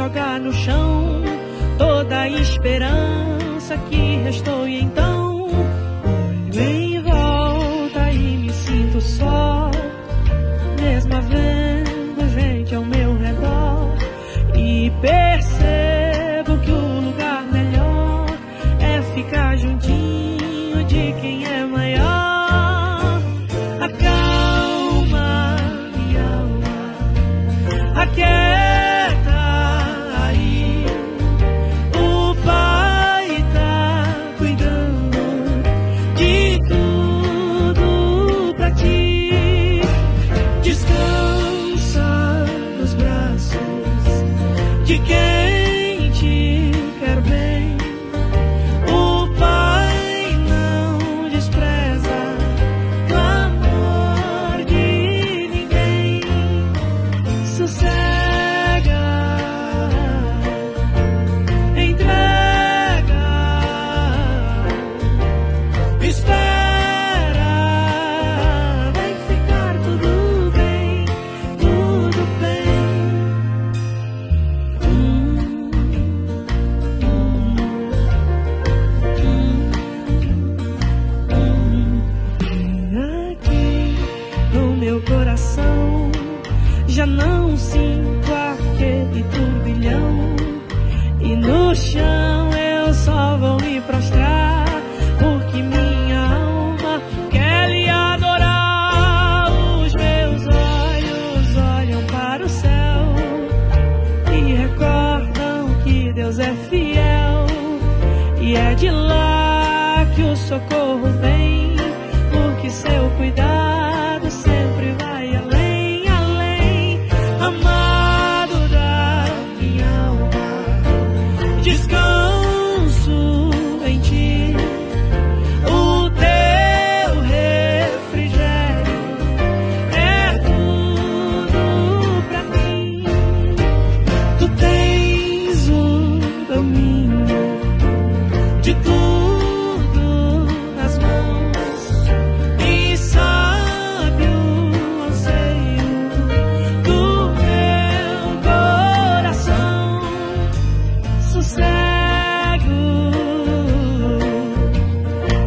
jogar no chão toda a esperança que restou, e então olho em volta e me sinto só, mesmo havendo gente ao meu redor, e percebo que o lugar melhor é ficar juntinho de quem é maior. Acalma minha alma, aquieta aí, o Pai tá cuidando de tudo pra ti. Descansa nos braços de quem te quer bem. O Pai não despreza o amor de ninguém. Sossega, entrega, espera, vai ficar tudo bem, tudo bem. Aqui no meu coração já não sinto aquele turbilhão, e no chão eu só vou me prostrar, porque minha alma quer lhe adorar. Os meus olhos olham para o céu e recordam que Deus é fiel, e é de lá que o socorro vem, porque seu cuidado sempre vai além, além. Amado da minha alma, descanso em ti, o teu refrigério é tudo pra mim. Tu tens o domínio de tudo nas mãos, e sabe o anseio do meu coração. Sossego,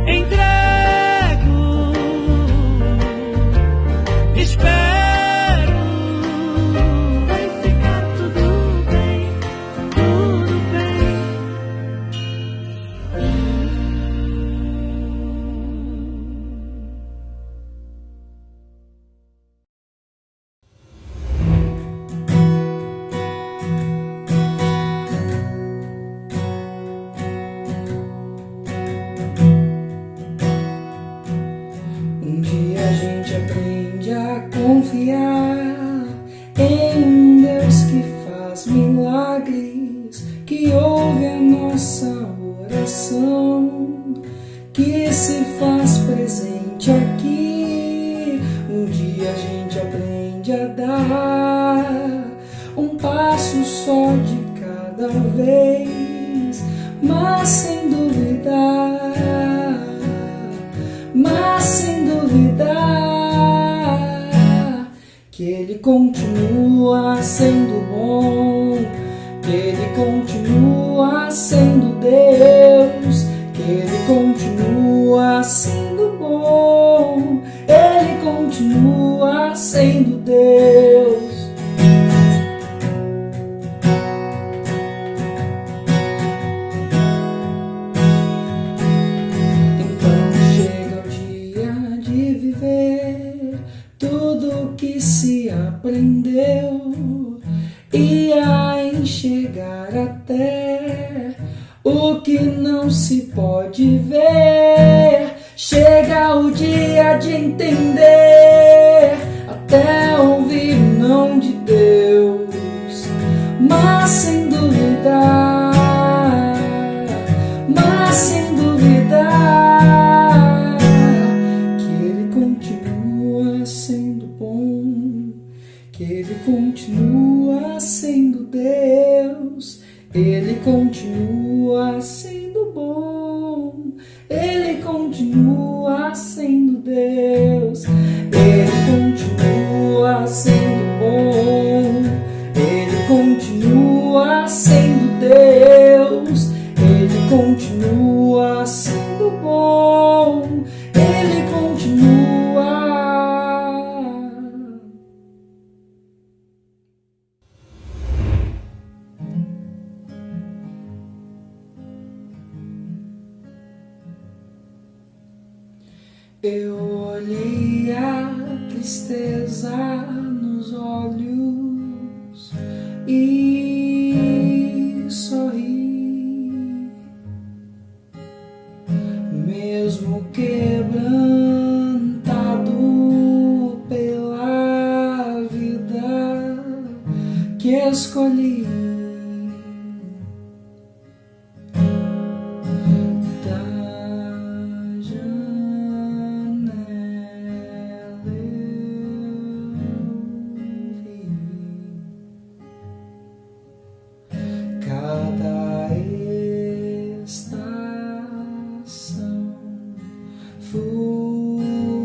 entrego, espero, vai ficar tudo bem, tudo bem. Um dia a gente aprende a confiar em um Deus que faz milagres, que ouve a nossa oração, que se faz presente aqui. Um dia a gente aprende a dar um passo só de cada vez, mas sem duvidar, que Ele continua sendo bom, que Ele continua sendo Deus, que Ele continua sendo bom, Ele continua sendo Deus. Aprendeu e a enxergar até o que não se pode ver. Chega o dia de entender, até ouvir o não de Deus, mas sem duvidar, que Ele continua sendo bom, que Ele continua sendo Deus, Ele continua sendo bom, Ele continua sendo Deus, Ele continua sendo bom, Ele continua sendo Eu olhei a tristeza nos olhos e sorri, mesmo quebrantado pela vida que escolhi. Cada estação fugi,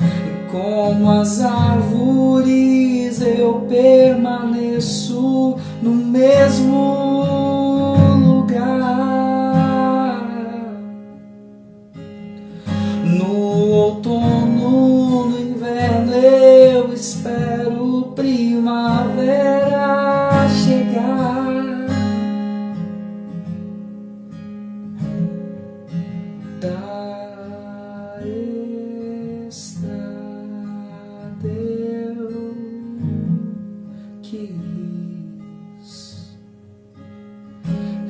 e como as árvores eu permaneço no mesmo lugar. No outono, no inverno eu espero primavera chegar. Da estrada eu quis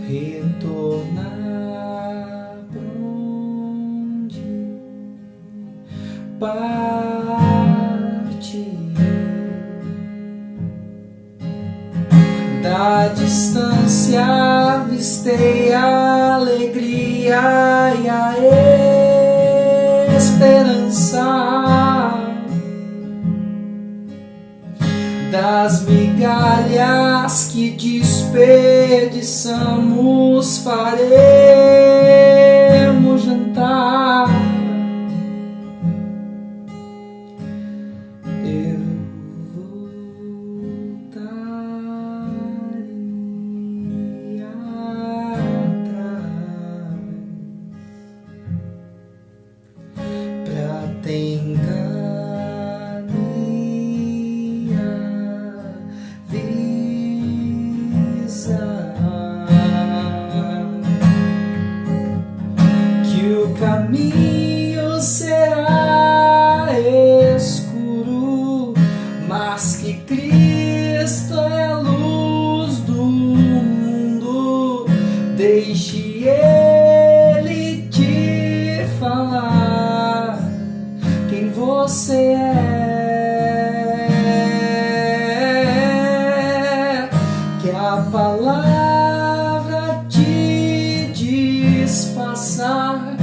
retornar pra onde parti. Da distância avistei a alegria e a esperança. Das migalhas que desperdiçamos faremos jantar. Eu voltaria atrás pra tentar minha visão, que o caminho será escuro, mas que Cristo é a luz do mundo. Deixe Ele te falar quem você é, que a palavra te desfaça,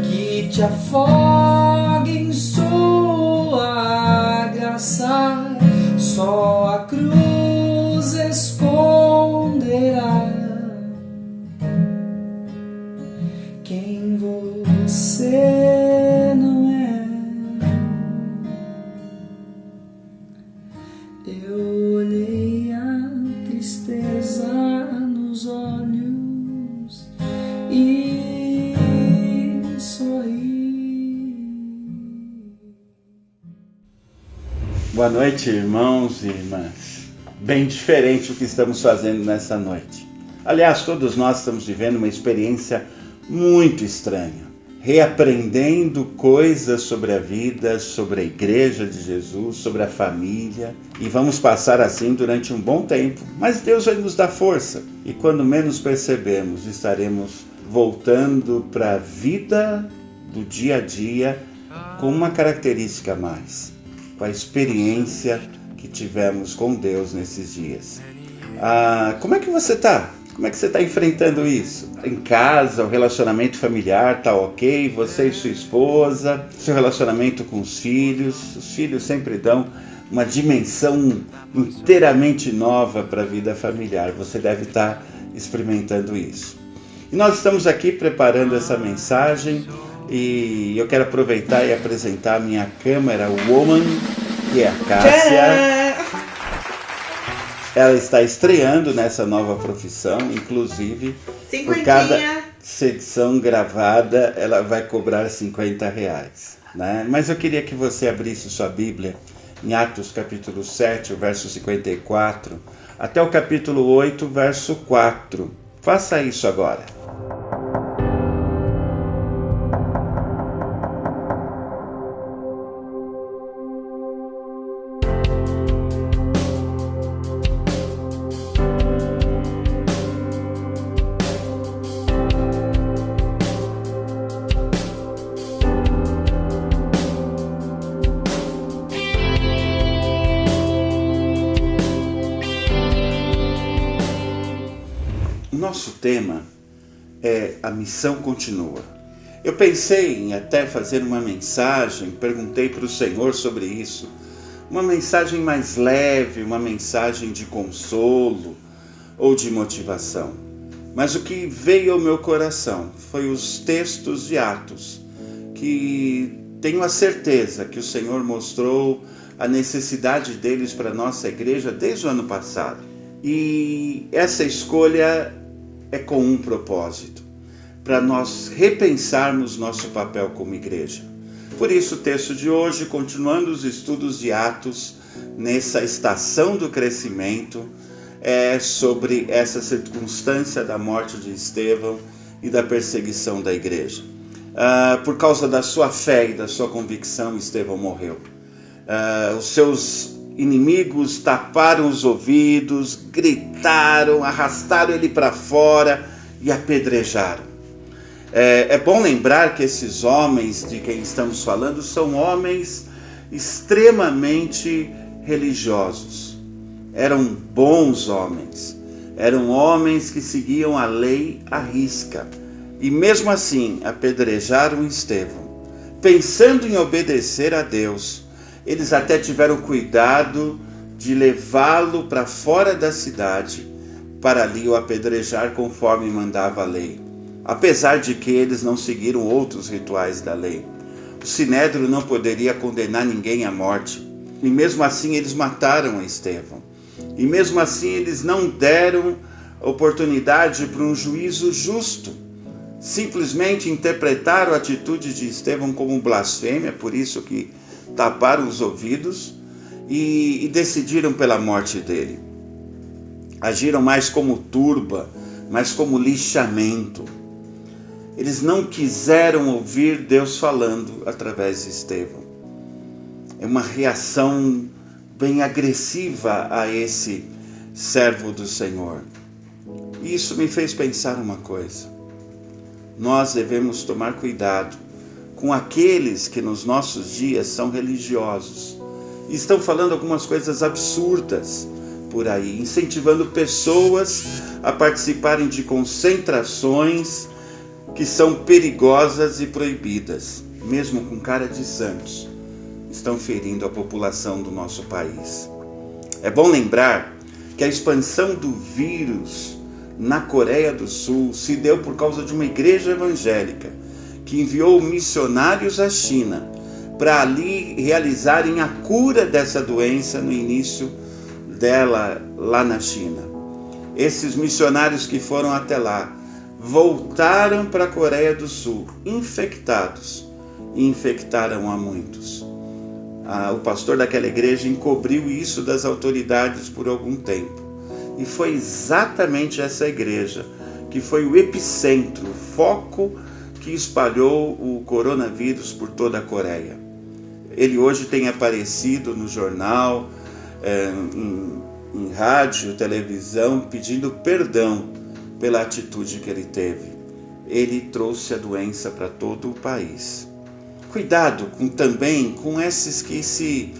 que te afogue em sua graça. Só a cruz esconderá quem você não é. Eu olhei a tristeza nos olhos e sorri. Boa noite, irmãos e irmãs. Bem diferente o que estamos fazendo nessa noite. Aliás, todos nós estamos vivendo uma experiência muito estranha, reaprendendo coisas sobre a vida, sobre a Igreja de Jesus, sobre a família, e vamos passar assim durante um bom tempo, mas Deus vai nos dar força, e quando menos percebemos, estaremos voltando para a vida do dia a dia com uma característica a mais, com a experiência que tivemos com Deus nesses dias. Como é que você está? Como é que você está enfrentando isso? Em casa, o relacionamento familiar está ok? Você e sua esposa, seu relacionamento com os filhos sempre dão uma dimensão inteiramente nova para a vida familiar. Você deve estar experimentando isso. E nós estamos aqui preparando essa mensagem e eu quero aproveitar e apresentar a minha câmera woman, que é a Cássia. Ela está estreando nessa nova profissão, inclusive, por cada sessão gravada, ela vai cobrar R$50, né? Mas eu queria que você abrisse sua Bíblia em Atos capítulo 7, verso 54, até o capítulo 8, verso 4. Faça isso agora. nosso tema é A Missão Continua. Eu pensei em até fazer uma mensagem, perguntei para o Senhor sobre isso, uma mensagem mais leve, uma mensagem de consolo ou de motivação. Mas o que veio ao meu coração foi os textos de Atos, que tenho a certeza que o Senhor mostrou a necessidade deles para a nossa igreja desde o ano passado. E essa escolha é com um propósito, para nós repensarmos nosso papel como igreja. Por isso o texto de hoje, continuando os estudos de Atos, nessa estação do crescimento, é sobre essa circunstância da morte de Estevão e da perseguição da igreja. Por causa da sua fé e da sua convicção, Estevão morreu. Os seus inimigos taparam os ouvidos, gritaram, arrastaram ele para fora e apedrejaram. É bom lembrar que esses homens de quem estamos falando são homens extremamente religiosos. Eram bons homens, eram homens que seguiam a lei à risca. E mesmo assim apedrejaram Estevão. Pensando em obedecer a Deus, eles até tiveram cuidado de levá-lo para fora da cidade, para ali o apedrejar conforme mandava a lei. Apesar de que eles não seguiram outros rituais da lei. O Sinédrio não poderia condenar ninguém à morte. E mesmo assim eles mataram a Estevão. E mesmo assim eles não deram oportunidade para um juízo justo. Simplesmente interpretaram a atitude de Estevão como blasfêmia, por isso que taparam os ouvidos e decidiram pela morte dele. Agiram mais como turba, mais como lixamento. Eles não quiseram ouvir Deus falando através de Estevão. É uma reação bem agressiva a esse servo do Senhor. E isso me fez pensar uma coisa. Nós devemos tomar cuidado com aqueles que nos nossos dias são religiosos e estão falando algumas coisas absurdas por aí, incentivando pessoas a participarem de concentrações que são perigosas e proibidas, mesmo com cara de santos, estão ferindo a população do nosso país. É bom lembrar que a expansão do vírus na Coreia do Sul se deu por causa de uma igreja evangélica que enviou missionários à China para ali realizarem a cura dessa doença no início dela lá na China. Esses missionários que foram até lá voltaram para a Coreia do Sul infectados e infectaram a muitos. O pastor daquela igreja encobriu isso das autoridades por algum tempo. E foi exatamente essa igreja que foi o epicentro, o foco que espalhou o coronavírus por toda a Coreia. Ele hoje tem aparecido no jornal, em rádio, televisão, pedindo perdão pela atitude que ele teve. Ele trouxe a doença para todo o país. Cuidado também com esses que se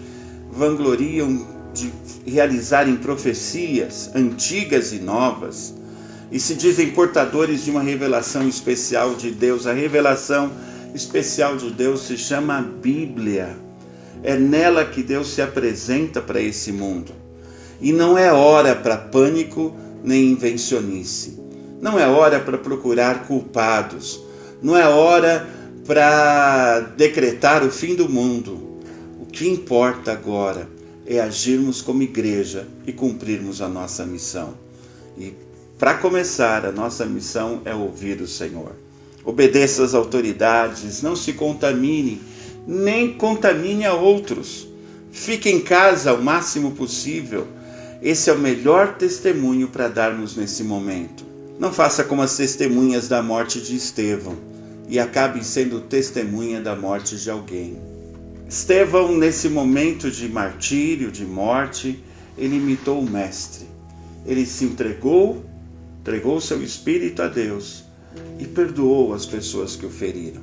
vangloriam de realizarem profecias antigas e novas e se dizem portadores de uma revelação especial de Deus. A revelação especial de Deus se chama Bíblia. É nela que Deus se apresenta para esse mundo. E não é hora para pânico nem invencionice. Não é hora para procurar culpados. Não é hora para decretar o fim do mundo. O que importa agora é agirmos como igreja e cumprirmos a nossa missão. E para começar, a nossa missão é ouvir o Senhor. Obedeça às autoridades, não se contamine, nem contamine a outros. Fique em casa o máximo possível. Esse é o melhor testemunho para darmos nesse momento. Não faça como as testemunhas da morte de Estevão e acabe sendo testemunha da morte de alguém. Estevão, nesse momento de martírio, de morte, ele imitou o Mestre. Ele se entregou seu espírito a Deus e perdoou as pessoas que o feriram.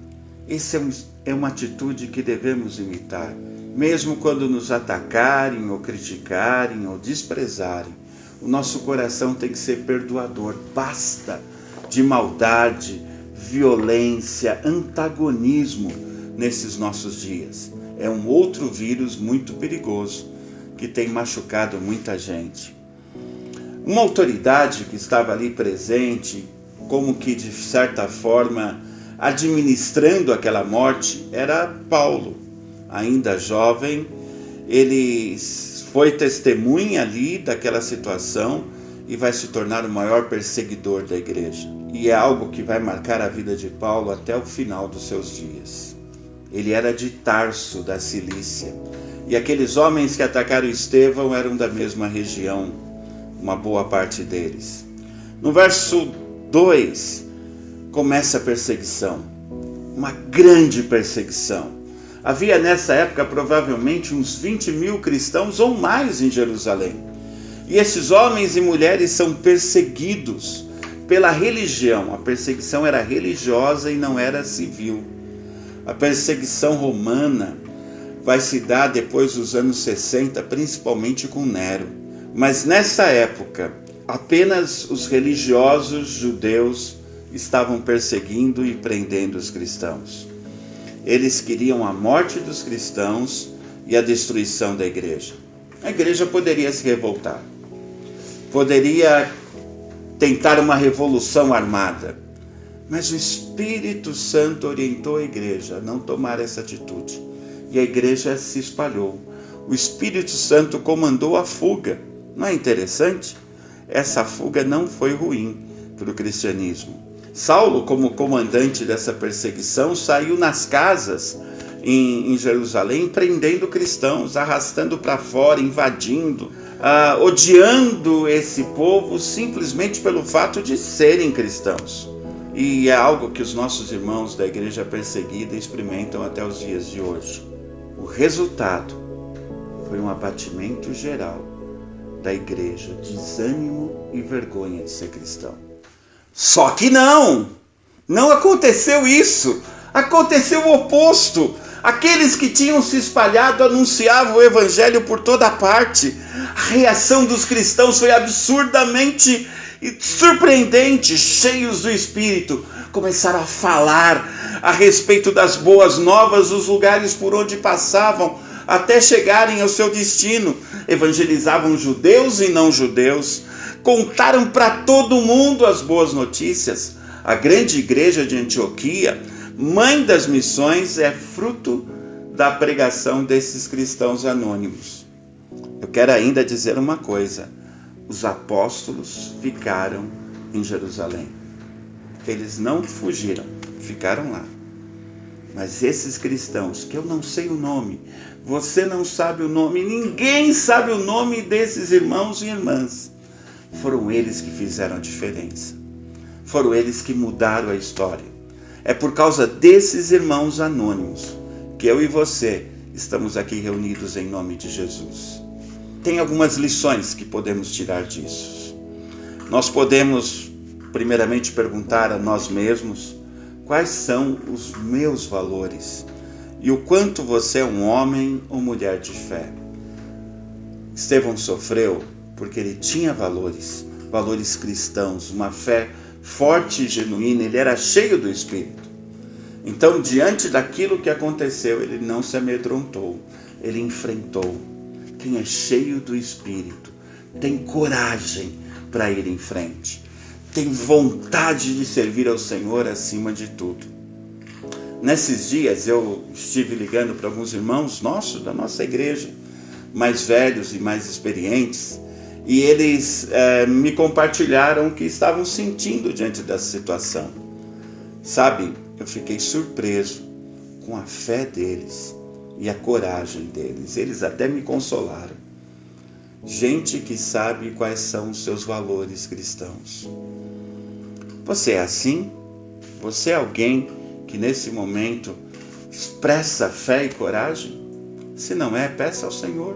Essa é uma atitude que devemos imitar, mesmo quando nos atacarem ou criticarem ou desprezarem. O nosso coração tem que ser perdoador. Basta de maldade, violência, antagonismo nesses nossos dias. É um outro vírus muito perigoso que tem machucado muita gente. Uma autoridade que estava ali presente, como que de certa forma administrando aquela morte, era Paulo. Ainda jovem, ele foi testemunha ali daquela situação e vai se tornar o maior perseguidor da igreja. E é algo que vai marcar a vida de Paulo até o final dos seus dias. Ele era de Tarso, da Cilícia. E aqueles homens que atacaram Estevão eram da mesma região, uma boa parte deles. No verso 2, começa a perseguição. Uma grande perseguição. Havia nessa época provavelmente uns 20 mil cristãos ou mais em Jerusalém. E esses homens e mulheres são perseguidos pela religião. A perseguição era religiosa e não era civil. A perseguição romana vai se dar depois dos anos 60, principalmente com Nero. Mas nessa época, apenas os religiosos judeus estavam perseguindo e prendendo os cristãos. Eles queriam a morte dos cristãos e a destruição da igreja. A igreja poderia se revoltar, poderia tentar uma revolução armada, mas o Espírito Santo orientou a igreja a não tomar essa atitude. E a igreja se espalhou. O Espírito Santo comandou a fuga. Não é interessante? Essa fuga não foi ruim para o cristianismo. Saulo, como comandante dessa perseguição, saiu nas casas em Jerusalém, prendendo cristãos, arrastando para fora, invadindo, odiando esse povo simplesmente pelo fato de serem cristãos. E é algo que os nossos irmãos da igreja perseguida experimentam até os dias de hoje. O resultado foi um abatimento geral da igreja, desânimo e vergonha de ser cristão. Só que não aconteceu isso, aconteceu o oposto. Aqueles que tinham se espalhado anunciavam o evangelho por toda parte. A reação dos cristãos foi absurdamente surpreendente, cheios do Espírito. Começaram a falar a respeito das boas novas dos lugares por onde passavam, até chegarem ao seu destino. Evangelizavam judeus e não judeus, contaram para todo mundo as boas notícias. A grande igreja de Antioquia, mãe das missões, é fruto da pregação desses cristãos anônimos. Eu quero ainda dizer uma coisa: os apóstolos ficaram em Jerusalém. Eles não fugiram, ficaram lá. Mas esses cristãos, que eu não sei o nome, você não sabe o nome, ninguém sabe o nome desses irmãos e irmãs, foram eles que fizeram a diferença. Foram eles que mudaram a história. É por causa desses irmãos anônimos que eu e você estamos aqui reunidos em nome de Jesus. Tem algumas lições que podemos tirar disso. Nós podemos, primeiramente, perguntar a nós mesmos: quais são os meus valores? E o quanto você é um homem ou mulher de fé? Estevão sofreu porque ele tinha valores cristãos, uma fé forte e genuína. Ele era cheio do Espírito. Então, diante daquilo que aconteceu, ele não se amedrontou, ele enfrentou. Quem é cheio do Espírito tem coragem para ir em frente, tem vontade de servir ao Senhor acima de tudo. Nesses dias eu estive ligando para alguns irmãos nossos, da nossa igreja, mais velhos e mais experientes, e eles me compartilharam o que estavam sentindo diante dessa situação. Sabe, eu fiquei surpreso com a fé deles e a coragem deles. Eles até me consolaram. Gente que sabe quais são os seus valores cristãos. Você é assim? Você é alguém que nesse momento expressa fé e coragem? Se não é, peça ao Senhor.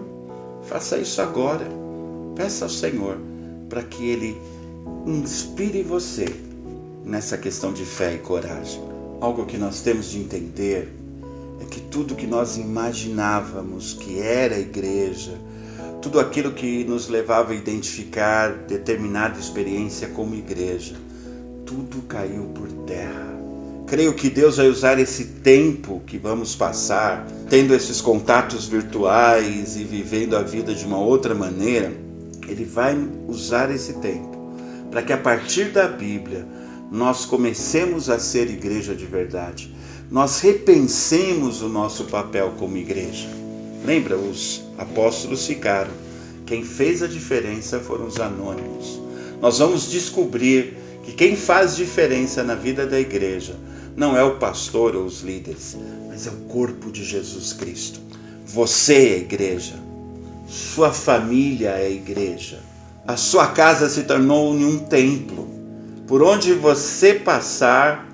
Faça isso agora. Peça ao Senhor para que Ele inspire você nessa questão de fé e coragem. Algo que nós temos de entender é que tudo que nós imaginávamos que era a igreja, tudo aquilo que nos levava a identificar determinada experiência como igreja, tudo caiu por terra. Creio que Deus vai usar esse tempo que vamos passar, tendo esses contatos virtuais e vivendo a vida de uma outra maneira, Ele vai usar esse tempo para que a partir da Bíblia nós comecemos a ser igreja de verdade. Nós repensemos o nosso papel como igreja. Lembra, os apóstolos ficaram. Quem fez a diferença foram os anônimos. Nós vamos descobrir que quem faz diferença na vida da igreja não é o pastor ou os líderes, mas é o corpo de Jesus Cristo. Você é a igreja. Sua família é a igreja. A sua casa se tornou um templo. Por onde você passar,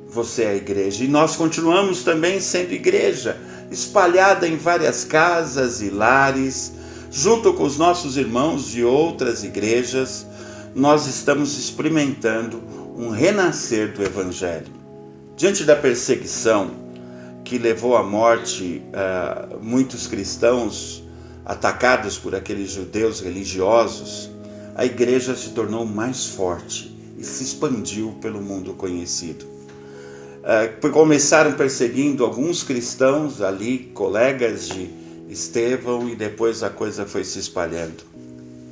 você é a igreja. E nós continuamos também sendo igreja, espalhada em várias casas e lares, junto com os nossos irmãos de outras igrejas. Nós estamos experimentando um renascer do Evangelho. Diante da perseguição que levou à morte muitos cristãos atacados por aqueles judeus religiosos, a igreja se tornou mais forte e se expandiu pelo mundo conhecido. Começaram perseguindo alguns cristãos ali, colegas de Estevão, e depois a coisa foi se espalhando.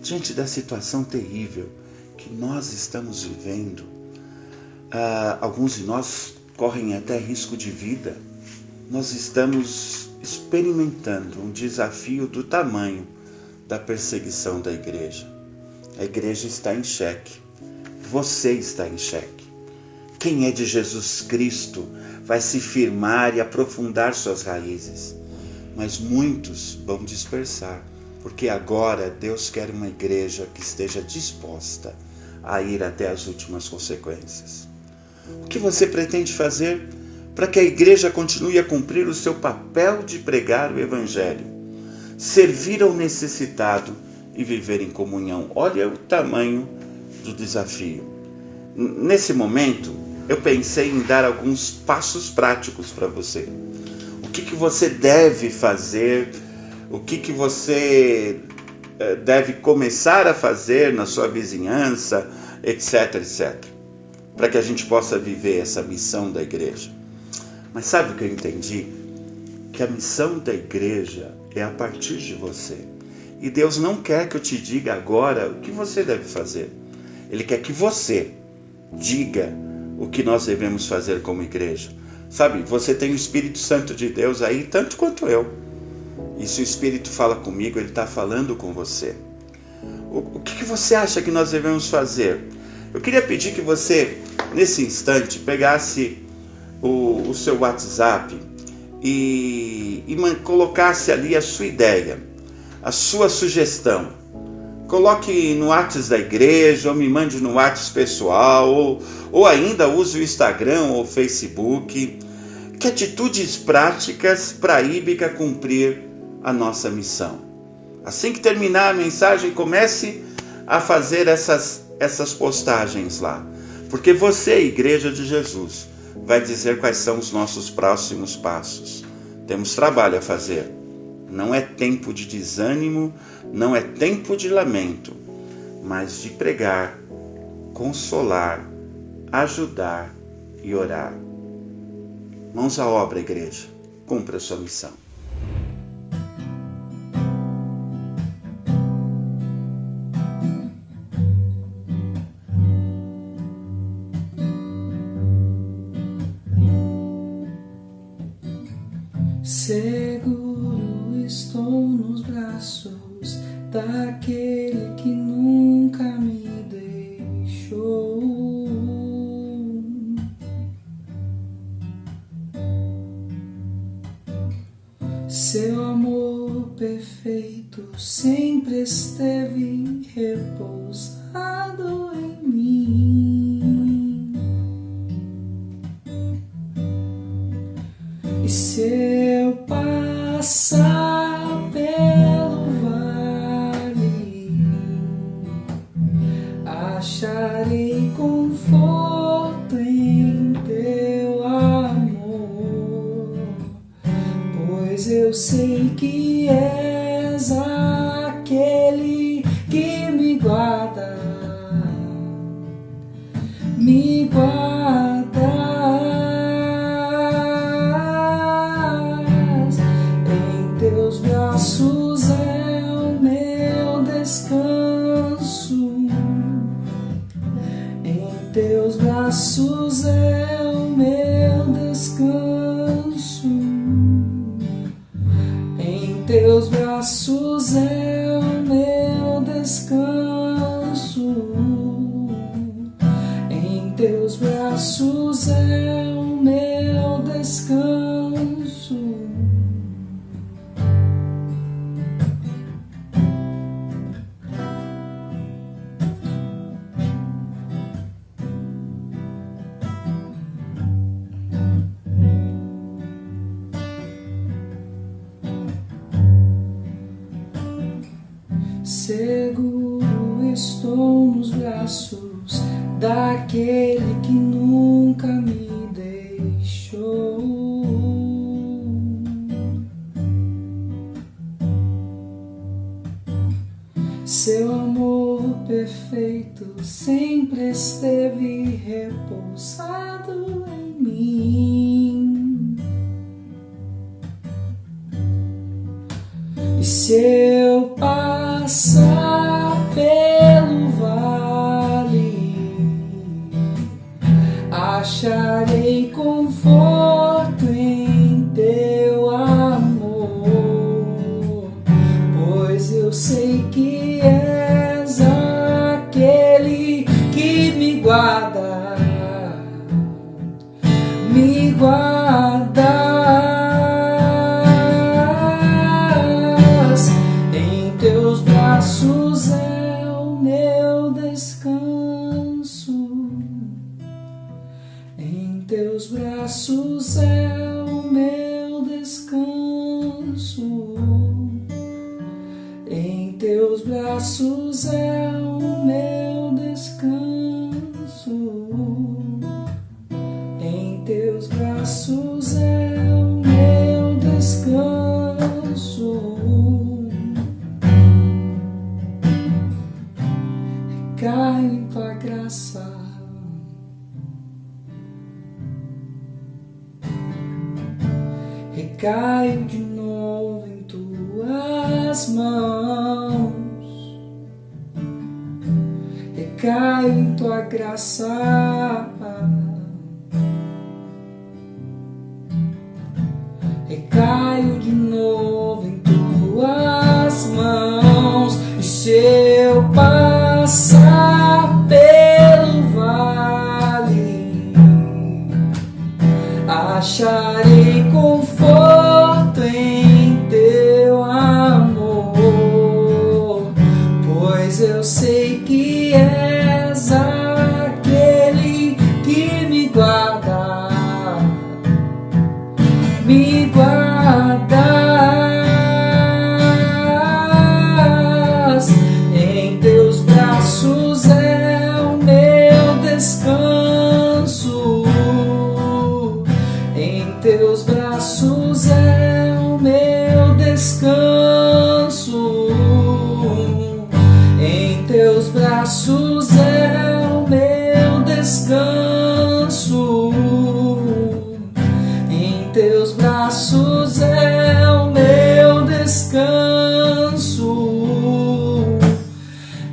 Diante da situação terrível que nós estamos vivendo, alguns de nós correm até risco de vida. Nós estamos experimentando um desafio do tamanho da perseguição da igreja. A igreja está em xeque. Você está em xeque. Quem é de Jesus Cristo vai se firmar e aprofundar suas raízes. Mas muitos vão dispersar, porque agora Deus quer uma igreja que esteja disposta a ir até as últimas consequências. O que você pretende fazer para que a igreja continue a cumprir o seu papel de pregar o Evangelho, servir ao necessitado e viver em comunhão? Olha o tamanho do desafio. Nesse momento, eu pensei em dar alguns passos práticos para você. O que você deve fazer, o que você deve começar a fazer na sua vizinhança, etc, etc. Para que a gente possa viver essa missão da igreja. Mas sabe o que eu entendi? Que a missão da igreja é a partir de você. E Deus não quer que eu te diga agora o que você deve fazer. Ele quer que você diga o que nós devemos fazer como igreja. Sabe, você tem o Espírito Santo de Deus aí, tanto quanto eu. E se o Espírito fala comigo, Ele está falando com você. O que você acha que nós devemos fazer? Eu queria pedir que você, nesse instante, pegasse o seu WhatsApp e colocasse ali a sua ideia, a sua sugestão. Coloque no WhatsApp da igreja, ou me mande no WhatsApp pessoal, ou ainda use o Instagram ou o Facebook. Que atitudes práticas para a Íbica cumprir a nossa missão? Assim que terminar a mensagem, comece a fazer essas postagens lá. Porque você, Igreja de Jesus, vai dizer quais são os nossos próximos passos. Temos trabalho a fazer. Não é tempo de desânimo, não é tempo de lamento, mas de pregar, consolar, ajudar e orar. Mãos à obra, igreja. Cumpra a sua missão. Seguro estou nos braços daquele que nunca me deixou. Seu amor perfeito sempre esteve repousado em mim. E se eu passar pelo vale, acharei conforto em teu amor, pois eu sei que és aquele daquele que me guarda, me guardas. Em teus braços é o meu descanso, em teus braços é o meu descanso, em teus braços é o meu descanso, em teus braços é o meu descanso. Seguro estou nos braços daquele que nunca me deixou. Seu amor perfeito sempre esteve repousado em mim. E se eu passar pelo vale, acharei conforto em teu amor, pois eu sei que és aquele que me guarda, me guarda. Em teus braços é o meu descanso, em teus braços é o meu descanso, em teus braços é o meu descanso, em teus braços é o meu descanso. Caio em tua graça, recaio de novo em tuas mãos, recaio em tua graça, recaio de novo em tuas mãos. E se eu passar pelo vale, acharei conforto em teu amor, pois eu sei que és aquele que me guarda, me guardas. Em teus braços é o meu descanso, em teus braços é o meu descanso, em teus braços é o meu descanso, em teus braços é o meu descanso,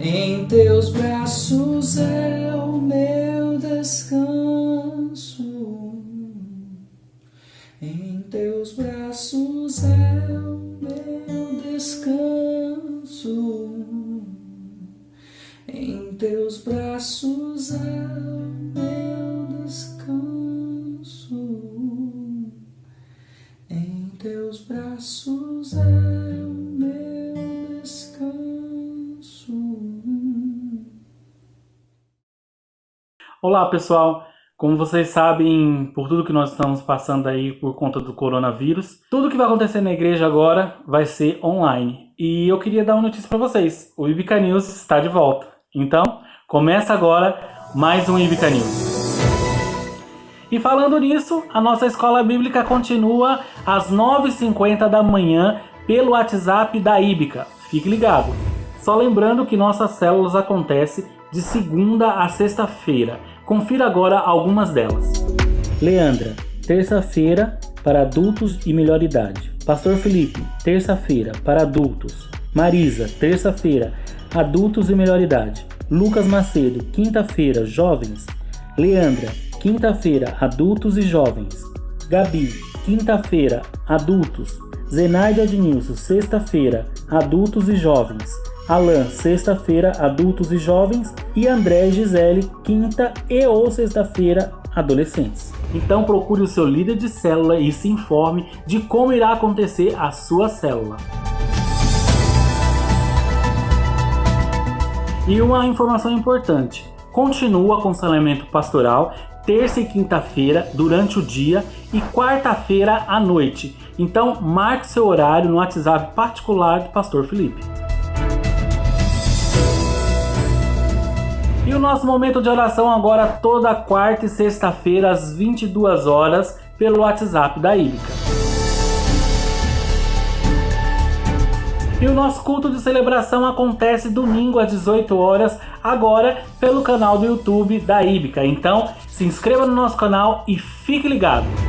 em teus braços é o meu descanso, em teus braços é o meu descanso, em teus braços é o meu descanso, em teus braços é o meu descanso. Olá, pessoal! Como vocês sabem, por tudo que nós estamos passando aí por conta do coronavírus, tudo que vai acontecer na igreja agora vai ser online. E eu queria dar uma notícia para vocês. O Ibica News está de volta. Então, começa agora mais um Ibica News. E falando nisso, a nossa escola bíblica continua às 9h50 da manhã, pelo WhatsApp da Íbica. Fique ligado. Só lembrando que nossas células acontecem de segunda a sexta-feira. Confira agora algumas delas. Leandra, terça-feira para adultos e melhor idade. Pastor Felipe, terça-feira para adultos. Marisa, terça-feira, adultos e melhor idade. Lucas Macedo, quinta-feira, jovens. Leandra, quinta-feira, adultos e jovens. Gabi, quinta-feira, adultos. Zenaide Adnilson, sexta-feira, adultos e jovens. Alan, sexta-feira, adultos e jovens. E André e Gisele, quinta e ou sexta-feira, adolescentes. Então procure o seu líder de célula e se informe de como irá acontecer a sua célula. E uma informação importante: continua o aconselhamento pastoral terça e quinta-feira durante o dia e quarta-feira à noite. Então marque seu horário no WhatsApp particular do Pastor Felipe. E o nosso momento de oração agora toda quarta e sexta-feira às 22 horas pelo WhatsApp da Íbica. E o nosso culto de celebração acontece domingo às 18 horas, agora pelo canal do YouTube da Íbica. Então, se inscreva no nosso canal e fique ligado!